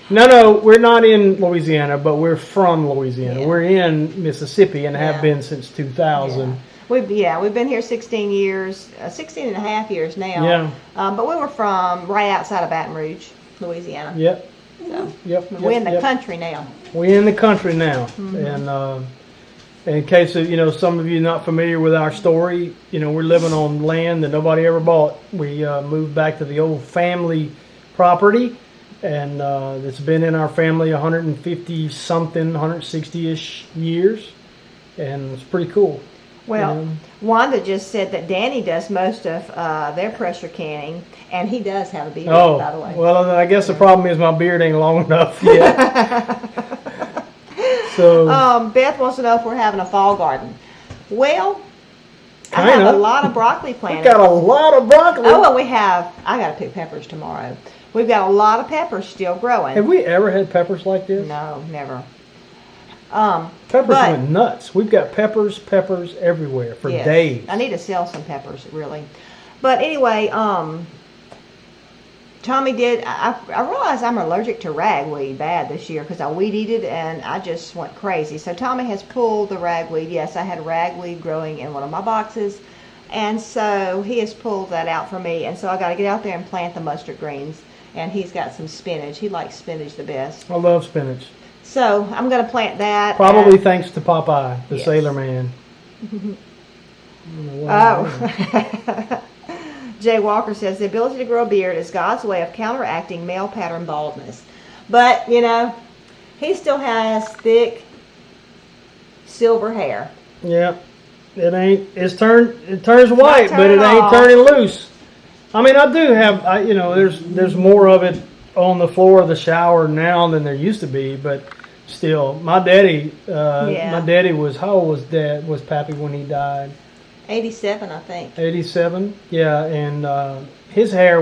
No, we're not in Louisiana, but we're from Louisiana. Yeah. We're in Mississippi and have been since 2000. Yeah. We've been here 16 years, 16 and a half years now. Yeah. But we were from right outside of Baton Rouge, Louisiana. Yep. So we're in the country now. We're in the country now. And in case of, some of you not familiar with our story, we're living on land that nobody ever bought. We moved back to the old family property, and it's been in our family 150-something, 160-ish years, and it's pretty cool. Well, Wanda just said that Danny does most of their pressure canning, and he does have a beard, by the way. Well, I guess the problem is my beard ain't long enough yet. So, Beth wants to know if we're having a fall garden. Well, I kinda. have a lot of broccoli planted. We got a lot of broccoli. Oh, and I got to pick peppers tomorrow. We've got a lot of peppers still growing. Have we ever had peppers like this? No, never. Peppers went nuts. We've got peppers everywhere for days. I need to sell some peppers, really. But anyway, Tommy did. I realized I'm allergic to ragweed bad this year because I weed eated and I just went crazy. So Tommy has pulled the ragweed. Yes, I had ragweed growing in one of my boxes, and so he has pulled that out for me. And so I got to get out there and plant the mustard greens. And he's got some spinach. He likes spinach the best. I love spinach. So I'm going to plant that. Probably thanks to Popeye, the sailor man. Oh. Jay Walker says, the ability to grow a beard is God's way of counteracting male pattern baldness. But, he still has thick silver hair. Yeah. It ain't. It turns white, but it ain't turning loose. I mean, I do have. There's more of it on the floor of the shower now than there used to be, but still, my daddy. My daddy was. How old was Pappy when he died? 87, I think. 87. Yeah, and his hair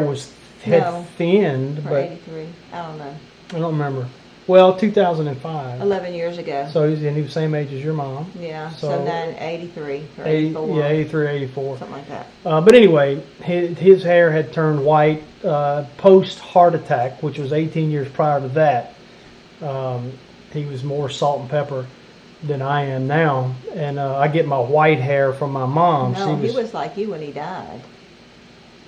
had thinned, or but 83. I don't know. I don't remember. Well, 2005. 11 years ago. So he was the same age as your mom. Yeah. So then 83 or 84. Yeah, 83, 84. Something like that. But anyway, his hair had turned white post heart attack, which was 18 years prior to that. He was more salt and pepper than I am now, and I get my white hair from my mom. No, he was like you when he died.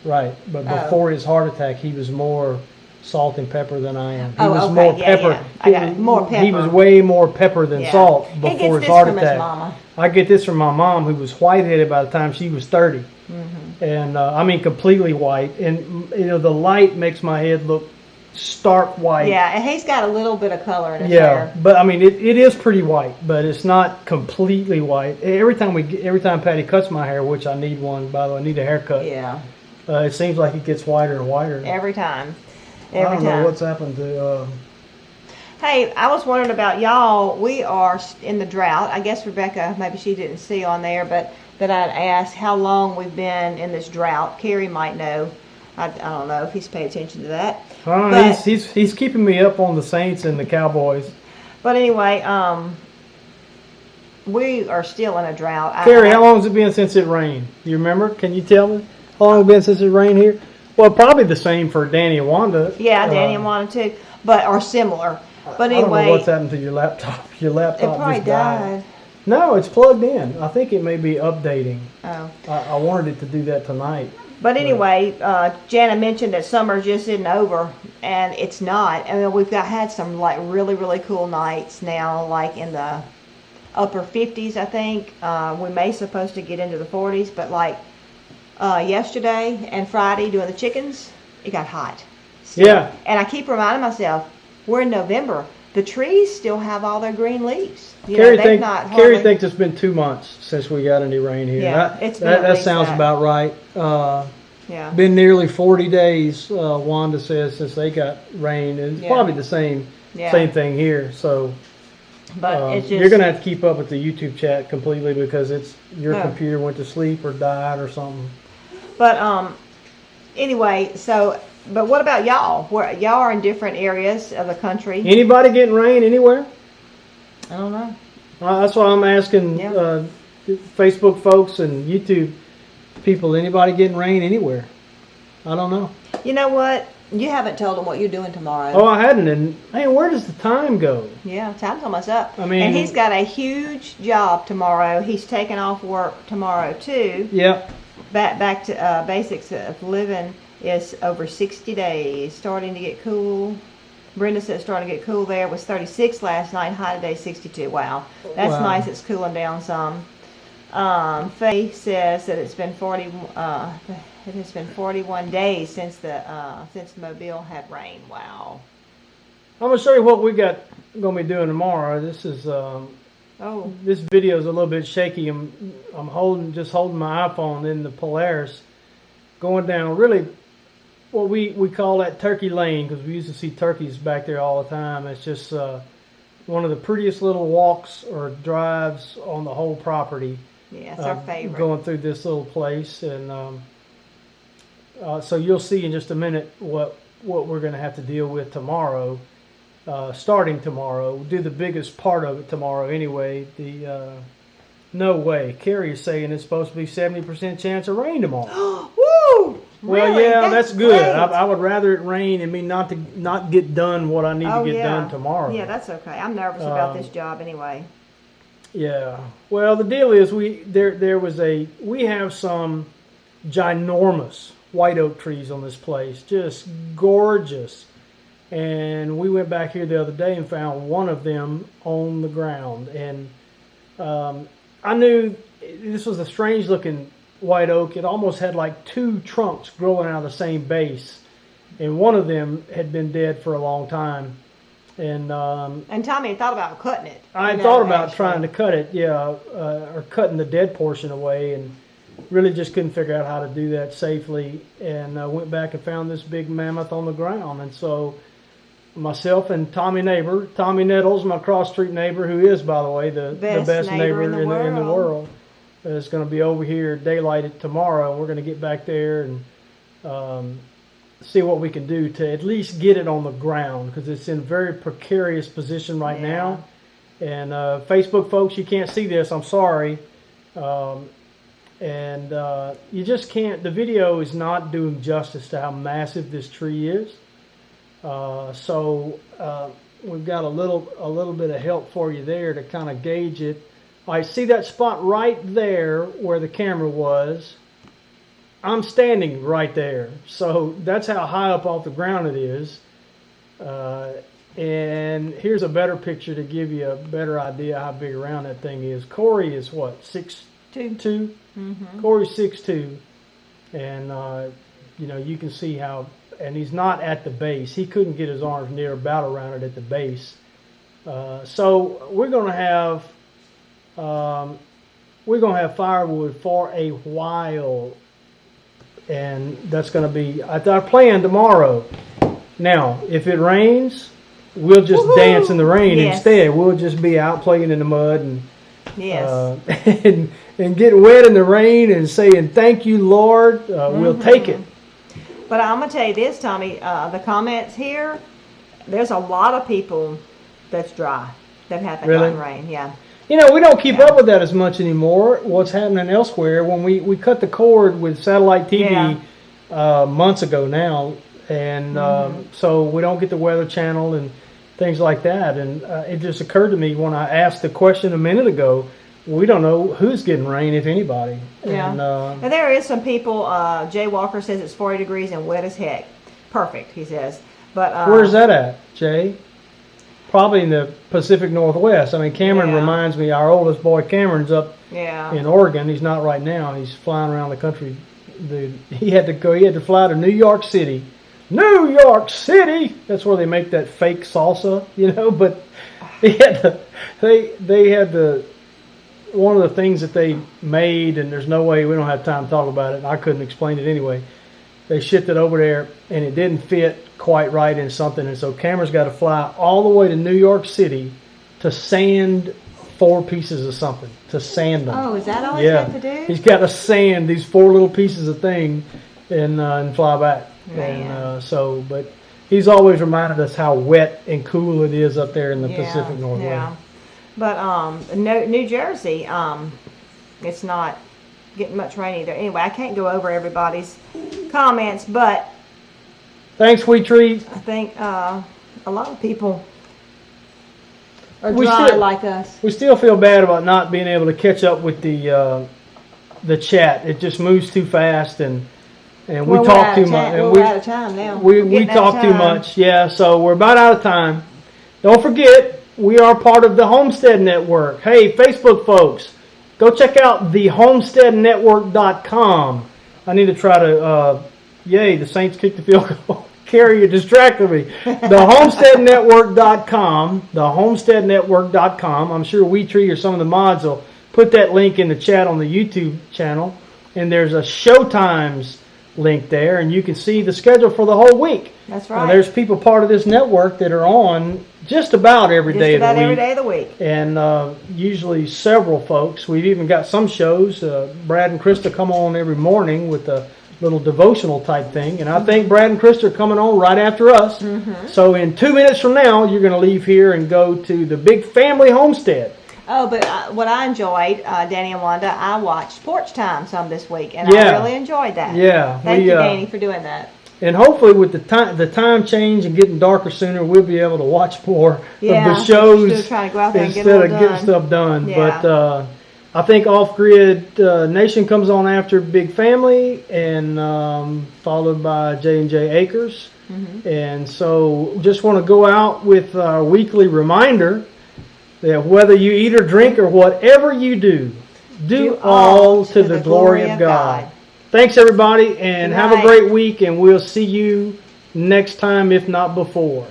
Right, but before his heart attack, he was more salt and pepper than I am. He was okay. More pepper. Yeah. I got it. More pepper. He was way more pepper than salt before his heart attack. His mama. I get this from my mom, who was white-headed by the time she was 30. Mm-hmm. And I mean completely white. And the light makes my head look stark white. Yeah, and he's got a little bit of color in his hair. But I mean it is pretty white, but it's not completely white. Every time Patty cuts my hair, which I need one, by the way, I need a haircut. Yeah. It seems like it gets whiter and whiter. Every time. I don't know what's happened to... Hey, I was wondering about y'all. We are in the drought. I guess Rebecca, maybe she didn't see on there, but that I'd ask how long we've been in this drought. Carrie might know. I don't know if he's paid attention to that. He's keeping me up on the Saints and the Cowboys. But anyway, we are still in a drought. Carrie, how long has it been since it rained? Do you remember? Can you tell me? How long has it been since it rained here? Well, probably the same for Danny and Wanda. Yeah, Danny and Wanda too, or similar. But anyway, I don't know what's happened to your laptop. Your laptop it probably just died. died. No, it's plugged in. I think it may be updating. Oh. I wanted it to do that tonight. But anyway, Jana mentioned that summer just isn't over, and it's not. I mean, we've had some like really, really cool nights now, like in the upper 50s, I think. We may supposed to get into the 40s, but like yesterday and Friday doing the chickens, it got hot. So, yeah. And I keep reminding myself, we're in November. The trees still have all their green leaves. Carrie thinks it's been 2 months since we got any rain here. Yeah, that sounds about right. Yeah. Been nearly 40 days, Wanda says, since they got rain. And it's probably the same thing here. So but it's just, you're going to have to keep up with the YouTube chat completely because your computer went to sleep or died or something. But anyway, but what about y'all? Y'all are in different areas of the country. Anybody getting rain anywhere? I don't know. That's why I'm asking Facebook folks and YouTube people, anybody getting rain anywhere? I don't know. You know what? You haven't told them what you're doing tomorrow. Oh, I hadn't. And man, where does the time go? Yeah, time's almost up. I mean, and he's got a huge job tomorrow. He's taking off work tomorrow too. Yep. Back to basics of living is over 60 days. Starting to get cool. Brenda said it's starting to get cool there. It was 36 last night. High today 62. Wow, that's nice. It's cooling down some. Faye says that it's been 40. It has been 41 days since Mobile had rain. Wow. I'm gonna show you what we got gonna be doing tomorrow. This is this video is a little bit shaky. I'm just holding my iPhone in the Polaris, going down really what we call that turkey lane, because we used to see turkeys back there all the time. It's just one of the prettiest little walks or drives on the whole property. Yeah, it's our favorite. Going through this little place, and so you'll see in just a minute what we're going to have to deal with tomorrow. Starting tomorrow, we'll do the biggest part of it tomorrow anyway. No way. Carrie is saying it's supposed to be 70% chance of rain tomorrow. Woo! Well, really? yeah, that's good. Great. I would rather it rain and me not get done what I need to get done tomorrow. Yeah, that's okay. I'm nervous about this job anyway. Yeah. Well, the deal is we have some ginormous white oak trees on this place, just gorgeous. And we went back here the other day and found one of them on the ground, and I knew this was a strange looking white oak. It almost had like two trunks growing out of the same base, and one of them had been dead for a long time. And Tommy thought about cutting it. I thought about trying to cut it, or cutting the dead portion away, and really just couldn't figure out how to do that safely. And I went back and found this big mammoth on the ground. And so myself and Tommy Nettles, my cross street neighbor, who is, by the way, the best neighbor in the world, is going to be over here daylighted tomorrow. We're going to get back there and see what we can do to at least get it on the ground, because it's in a very precarious position right now. And Facebook folks, you can't see this. I'm sorry. And you just can't. The video is not doing justice to how massive this tree is. So we've got a little bit of help for you there to kind of gauge it. I see that spot right there where the camera was. I'm standing right there, so that's how high up off the ground it is. And here's a better picture to give you a better idea how big around that thing is. Corey is what, 6'2"? Mm-hmm. Corey's 6'2", and you can see how. And he's not at the base. He couldn't get his arms near about around it at the base. So we're going to have firewood for a while, and that's going to be our plan tomorrow. Now, if it rains, we'll just dance in the rain instead. We'll just be out playing in the mud and and getting wet in the rain and saying thank you, Lord. We'll take it. But I'm going to tell you this, Tommy, the comments here, there's a lot of people that's dry that haven't gotten rain. Yeah. We don't keep up with that as much anymore, what's happening elsewhere. When we cut the cord with satellite TV months ago now, and so we don't get the Weather Channel and things like that. And it just occurred to me when I asked the question a minute ago, we don't know who's getting rain, if anybody. Yeah. And there is some people, Jay Walker says it's 40 degrees and wet as heck. Perfect, he says. But where's that at, Jay? Probably in the Pacific Northwest. I mean, Cameron reminds me, our oldest boy Cameron's up in Oregon. He's not right now. He's flying around the country. He had to fly to New York City. New York City! That's where they make that fake salsa, but they had the one of the things that they made, and there's no way, we don't have time to talk about it, and I couldn't explain it anyway. They shipped it over there, and it didn't fit quite right in something, and so Cameron's got to fly all the way to New York City to sand 4 pieces of something, to sand them. Oh, is that all he's got to do? He's got to sand these 4 little pieces of thing and fly back. Man. And but he's always reminded us how wet and cool it is up there in the Pacific Northwest. Yeah. But New Jersey, it's not getting much rain either. Anyway, I can't go over everybody's comments, but thanks, Sweet Treat. I think a lot of people are dry like us. We still feel bad about not being able to catch up with the chat. It just moves too fast, and we talk too much. We're out of time now. We talk too much. Yeah, so we're about out of time. Don't forget, we are part of the Homestead Network. Hey, Facebook folks, go check out thehomesteadnetwork.com. I need to try to, the Saints kicked the field goal. Carrie, you distracted me. Thehomesteadnetwork.com. Thehomesteadnetwork.com. I'm sure WeTree or some of the mods will put that link in the chat on the YouTube channel. And there's a Showtimes link there, and you can see the schedule for the whole week. That's right. There's people part of this network that are on just about every day of the week. And usually several folks. We've even got some shows. Brad and Krista come on every morning with a little devotional type thing. And I think Brad and Krista are coming on right after us. Mm-hmm. So in 2 minutes from now, you're going to leave here and go to the Big Family Homestead. Oh, but what I enjoyed, Danny and Wanda, I watched Porch Time some this week, and I really enjoyed that. Yeah. Thank you, Danny, for doing that. And hopefully with the time change and getting darker sooner, we'll be able to watch more of the shows trying to go out there instead of getting stuff done. Yeah. But I think Off Grid Nation comes on after Big Family, and followed by J&J Acres. Mm-hmm. And so just want to go out with our weekly reminder that whether you eat or drink or whatever you do all to the glory of God. Thanks, everybody, and have a great week, and we'll see you next time, if not before.